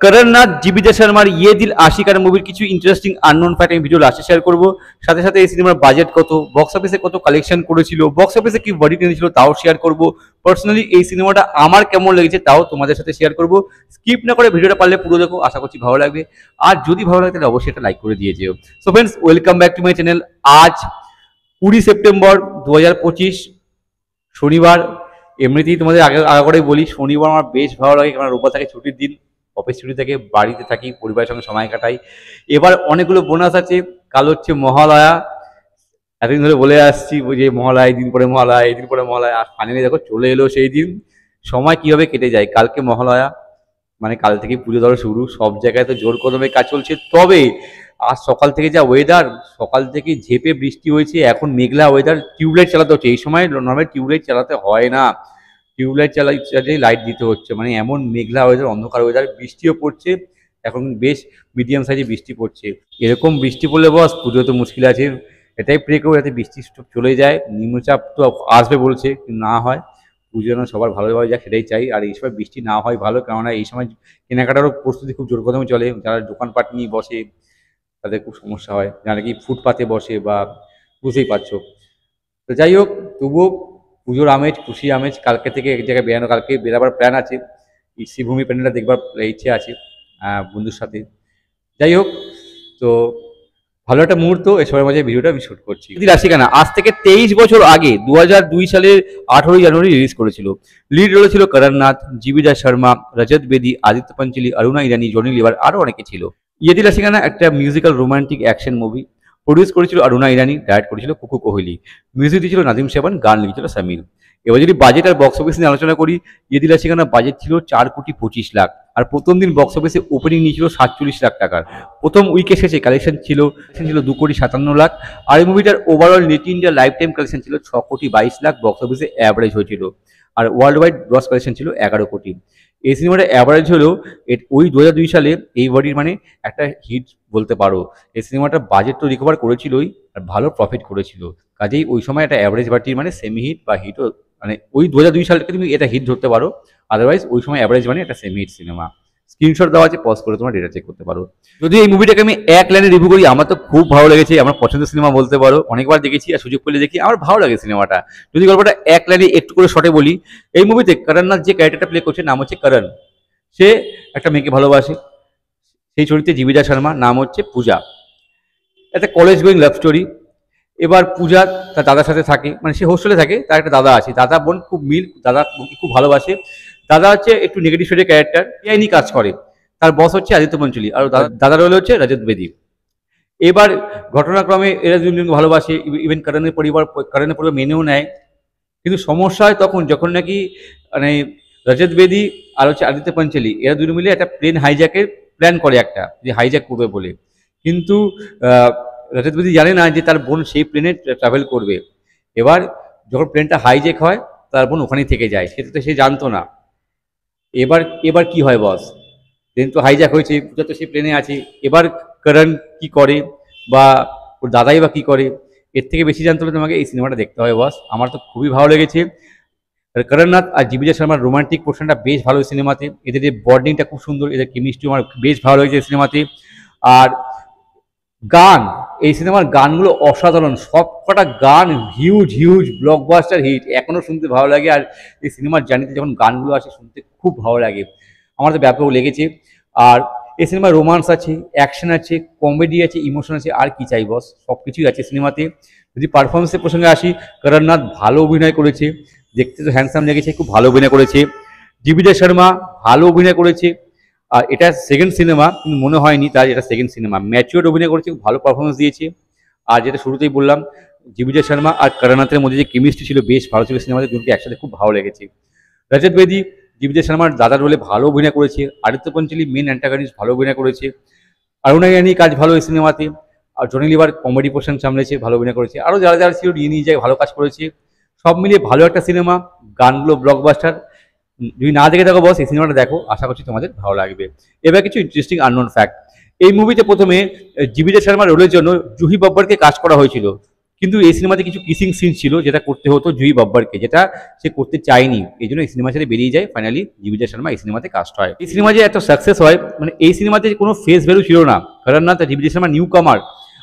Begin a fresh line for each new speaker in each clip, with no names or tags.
করণনাথ জীবিতা শর্মার ইয়ে দিল আশিকার মুভির কিছু ইন্টারেস্টিং আননোন ফ্যাক্ট আমি ভিডিও লাস্টে শেয়ার করবো। সাথে সাথে এই সিনেমার বাজেট কত, বক্স অফিসে কত কালেকশন করেছিল, বক্স অফিসে কি বডি টেনেছিল তাও শেয়ার করবো। পার্সোনালি এই সিনেমাটা আমার কেমন লেগেছে তাও তোমাদের সাথে শেয়ার করবো। স্কিপ না করে ভিডিওটা পারলে পুরো দেখো, আশা করছি ভালো লাগবে। আর যদি ভালো লাগে তাহলে অবশ্যই একটা লাইক করে দিয়ে যেও। So friends, welcome back to my channel. আজ 20 সেপ্টেম্বর 2025 শনিবার। এমনিতেই তোমাদের আগে করেই বলি, শনিবার আমার বেশ ভালো লাগে, কারণ রোববার থাকে ছুটির দিন, অফিস ছুটি থেকে বাড়িতে থাকি, পরিবারের সঙ্গে সময় কাটাই। এবার অনেকগুলো বোনাস আছে। কাল হচ্ছে মহালয়া, এতদিন ধরে বলে আসছি যে মহালয়া, দিন পরে মহালয়া, এই দিন পরে মহালয়া, আর ফাইনালি দেখো চলে এলো সেই দিন। সময় কিভাবে কেটে যায়। কালকে মহালয়া, মানে কাল থেকে পুজো ধরো শুরু, সব জায়গায় তো জোর কদমে কাজ চলছে। তবে আজ সকাল থেকে যা ওয়েদার, সকাল থেকে ঝেপে বৃষ্টি হয়েছে, এখন মেঘলা ওয়েদার, টিউবলাইট চালাতে হচ্ছে। এই সময় নর্মাল টিউবলাইট চালাতে হয় না, টিউবলাইট চালিয়ে লাইট দিতে হচ্ছে। মানে এমন মেঘলা ওয়েদার, অন্ধকার ওয়েদার, বৃষ্টিও পড়ছে, এখন বেশ মিডিয়াম সাইজে বৃষ্টি পড়ছে। এরকম বৃষ্টি পড়লে বস পুজো তো মুশকিল আছে। এটাই প্রে করবো যাতে বৃষ্টি চলে যায়। নিম্নচাপ তো আসবে বলছে, কিন্তু না হয়, পুজো যেন সবার ভালোভাবে যায় সেটাই চাই। আর এই সময় বৃষ্টি না হয় ভালো, কেননা এই সময় কেনাকাটারও প্রস্তুতি খুব জোর কদমে চলে। যারা দোকানপাট নিয়ে বসে তাদের খুব সমস্যা হয়, যারা কি ফুটপাতে বসে বা বুঝতেই পারছো। তো যাই হোক, তবুও পুজোর আমেজ, খুশি আমেজ। কালকে থেকে এক জায়গায় বেরানো, কালকে বেরাবার প্ল্যান আছে, এই শ্রীভূমি প্যান্ডেলটা দেখবার ইচ্ছে আছে বন্ধুর সাথে। যাই হোক, তো ভালো একটা মুহূর্ত, এই সময়ের মাঝে ভিডিওটা আমি শুট করছি। রাশিখানা আজ থেকে 23 বছর আগে 2002 সালের 18 জানুয়ারি রিলিজ করেছিল। লিড রোলে ছিল করণনাথ, জীবিতা শর্মা, রজত বেদি, আদিত্য পাঞ্চলি, অরুণা ইরানি, জনি লিভার, আরও অনেকে ছিল। ইয়েদি রাশিখানা একটা musical romantic action movie. Produce করেছিল অরুণা ইরানি, ডাইরেক্ট করেছিল কুকু কোহলি, মিউজিক দিয়েছিল নাদিম শেবান, গান লিখেছিল সামিল। এবার যদি বাজেট আর বক্স অফিস নিয়ে আলোচনা করি, ইয়েদি রাশিখানা বাজেট ছিল 4,25,00,000, আর প্রথম দিন বক্স অফিসে ওপেনিং নিয়েছিল 47 লাখ টাকার। প্রথম উইকে শেষে কালেকশন ছিল 2,57,00,000। আর এই মুভিটার overall net India life time collection ছিল 6,22,00,000, বক্স অফিসে অ্যাভারেজ হয়েছিল। আর ওয়ার্ল্ড ওয়াইড গ্রস কালেকশন ছিল 11 কোটি। এই সিনেমাটা অ্যাভারেজ হলো ওই 2002 সালে এই বডির মানে একটা হিট বলতে পারো। এই সিনেমাটা বাজেট তো রিকভার করেছিলই, আর ভালো প্রফিট করেছিল। কাজেই ওই সময় একটা অ্যাভারেজ বাটির মানে সেমি হিট বা হিটও, মানে ওই 2002 সালকে তুমি এটা হিট ধরতে পারো। আদারওয়াইজ ওই সময় অ্যাভারেজ মানে একটা সেমি হিট সিনেমা। স্ক্রিনশট দেওয়া আছে, পজ করে তোমার ডেটা চেক করতে পারো। যদি এই মুভিটাকে আমি এক লাইনে রিভিউ করি, আমার তো খুব ভালো লেগেছে, আমার পছন্দের সিনেমা বলতে পারো। অনেকবার দেখেছি আর সুযোগ পেলে দেখি, আমার ভালো লাগে সিনেমাটা। যদি গল্পটা এক লাইনে একটু করে শর্টে বলি, এই মুভিতে করণনাথ যে ক্যারেক্টারটা প্লে করছে, নাম হচ্ছে করণ। সে একটা মেয়েকে ভালোবাসে, সেই চরিত্রে জীবিতা শর্মা, নাম হচ্ছে পূজা। একটা কলেজ গোয়িং লাভ স্টোরি। এবার পূজা তার দাদার সাথে থাকে, মানে সে হোস্টেলে থাকে, তার একটা দাদা আছে, দাদা বোন খুব মিল, দাদা বোনকে খুব ভালোবাসে। দাদা হচ্ছে একটু নেগেটিভ শেডের ক্যারেক্টার, বেআইনি কাজ করে। তার বস হচ্ছে আদিত্য পঞ্চলি, আর দাদার রোল হচ্ছে রজত বেদি। এবার ঘটনাক্রমে এরা দুজন ভালোবাসে, ইভেন করণের পরিবার মেনেও নেয়। কিন্তু সমস্যা হয় তখন যখন নাকি মানে রজত বেদি আর হচ্ছে আদিত্য পঞ্চলি এরা দুজন মিলে একটা প্লেন হাইজ্যাকের প্ল্যান করে, একটা যে হাইজ্যাক করবে বলে। কিন্তু রজত বেদি জানে না যে তার বোন সেই প্লেনে ট্রাভেল করবে। এবার যখন প্লেনটা হাইজ্যাক হয়, তার বোন ওখানেই থেকে যায়, সেটা তো সে জানতো না। এবার কি হয় বস, প্লেন তো হাইজ্যাক হয়েছে, পূজা তো সেই প্লেনে আছে। এবার করণ কি করে বা ওর দাদাই বা কি করে, এর থেকে বেশি জানতে হলে তোমাকে এই সিনেমাটা দেখতে হবে বস। আমার তো খুবই ভালো লেগেছে। করণনাথ আর জীবিতা শর্মার রোমান্টিক পোর্শনটা বেশ ভালো সিনেমাতে, এদের যে বন্ডিংটা খুব সুন্দর, এদের কেমিস্ট্রি আমার বেশ ভালো লেগেছে সিনেমাতে। আর গান, এই সিনেমার গানগুলো অসাধারণ, সব কটা গান হিউজ হিউজ ব্লকবাস্টার হিট, এখনও শুনতে ভালো লাগে। আর এই সিনেমার জার্নিতে যখন গানগুলো আসে শুনতে খুব ভালো লাগে, আমার তো ব্যাপক লেগেছে। আর এই সিনেমায় রোমান্স আছে, অ্যাকশন আছে, কমেডি আছে, ইমোশন আছে, আর কি চাই বস, সব কিছুই আছে সিনেমাতে। যদি পারফরমেন্সের প্রসঙ্গে আসি, করণনাথ ভালো অভিনয় করেছে, দেখতে তো হ্যান্ডসাম লেগেছে, খুব ভালো অভিনয় করেছে। জীবিতা শর্মা ভালো অভিনয় করেছে। আর এটা সেকেন্ড সিনেমা, কিন্তু মনে হয়নি তার এটা সেকেন্ড সিনেমা। ম্যাচিওর অভিনয় করেছে, খুব ভালো পারফরমেন্স দিয়েছে। আর যেটা শুরুতেই বললাম, জীবিতা শর্মা আর করণনাথের মধ্যে যে কেমিস্ট্রি ছিল বেশ ভালো ছিল সিনেমাতে, দুটোকে একসাথে খুব ভালো লেগেছে। রজত বেদি জীবিতা শর্মার দাদার রোলে ভালো অভিনয় করেছে। আদিত্য পঞ্চলি মেন অ্যান্টাগনিস্ট ভালো অভিনয় করেছে। অরুণা ইরানি কাজ ভালো এই সিনেমাতে। আর জনি লিভার কমেডি পোর্শন সামলেছে, ভালো অভিনয় করেছে। আরও যারা যারা ছিল নিয়ে যায় ভালো কাজ করেছে। সব মিলিয়ে ভালো একটা সিনেমা, গানগুলো ব্লকবাস্টার। যদি না দেখে থাকো বস, এই সিনেমাটা দেখো, আশা করছি তোমাদের ভালো লাগবে। এবার কিছু ইন্টারেস্টিং আননোন ফ্যাক্ট। এই মুভিতে প্রথমে জীবিতা শর্মার রোলের জন্য জুহি বব্বরকে কাজ করা হয়েছিল, কিন্তু এই সিনেমাতে কিছু কিসিং সিন ছিল যেটা করতে হতো জুহি বাব্বারকে, যেটা সে করতে চায়নি, এই জন্য এই সিনেমা ছেড়ে বেরিয়ে যায়। ফাইনালি জীবিকা শর্মা এই সিনেমাতে কাস্ট হয়। এই সিনেমা যে এত সাকসেস হয়, মানে এই সিনেমাতে কোনো ফেস ভ্যালু ছিল না, কারণ না জীবিকা শর্মা নিউ কামার।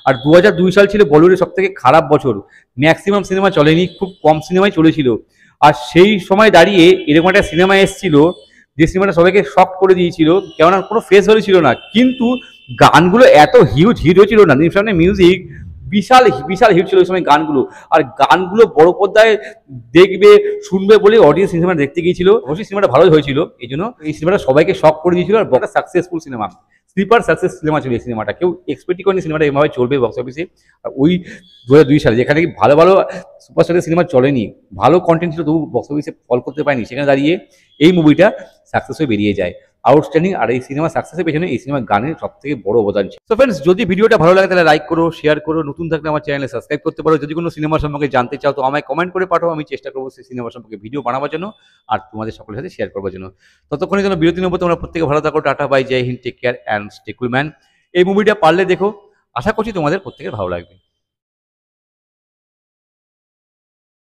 আর 2002 সাল ছিল বলিউডের সব থেকে খারাপ বছর, ম্যাক্সিমাম সিনেমা চলেনি, খুব কম সিনেমাই চলেছিল। আর সেই সময় দাঁড়িয়ে এরকম একটা সিনেমা এসেছিল যে সিনেমাটা সবাইকে শক করে দিয়েছিল, কেননা কোনো ফেস ভ্যালু ছিল না, কিন্তু গানগুলো এত হিউজ হিট হয়েছিল, নদীম সামনে মিউজিক বিশাল বিশাল হিট ছিল ওই সময় গানগুলো। আর গানগুলো বড় পর্দায় দেখবে শুনবে বলে অডিয়েন্স সিনেমা দেখতে গিয়েছিল। অবশ্যই সিনেমাটা ভালোই হয়েছিল, এই জন্য এই সিনেমাটা সবাইকে শক করে দিয়েছিল। আর বড় successful cinema, sleeper success cinema ছিল এই সিনেমাটা, কেউ এক্সপেক্টই করেনি সিনেমাটা এভাবে চলবে বক্স অফিসে। আর ওই 2002 সালে যেখানে ভালো ভালো সুপারস্টারের সিনেমা চলেনি, ভালো কন্টেন্ট ছিল, তবু বক্স অফিসে ফল করতে পারেনি, সেখানে দাঁড়িয়ে এই মুভিটা সাকসেস হয়ে বেরিয়ে যায় আউটস্ট্যান্ডিং। আর এই সিনেমা সাকসেসের পেছনে এই সিনেমার গানের সব থেকে বড় অবদান ছিল। তো ফ্রেন্ডস, যদি ভিডিওটা ভালো লাগে তাহলে লাইক করো, শেয়ার করো, নতুন থাকলে আমার চ্যানেলে সাবস্ক্রাইব করতে পারো। যদি কোনো সিনেমা সম্পর্কে জানতে চাও তো আমায় কমেন্ট করে পাঠাও, আমি চেষ্টা করবো সেই সিনেমা সম্পর্কে ভিডিও বানাবার জন্য আর তোমাদের সকলের সাথে শেয়ার করবার জন্য। ততক্ষণের জন্য বিরতি নেবো, তোমরা প্রত্যেকে ভালো থাকো, tata bye, Jai Hind, take care and stay cool man. এই মুভিটা পারলে দেখো, আশা করছি তোমাদের প্রত্যেকের ভালো লাগবে।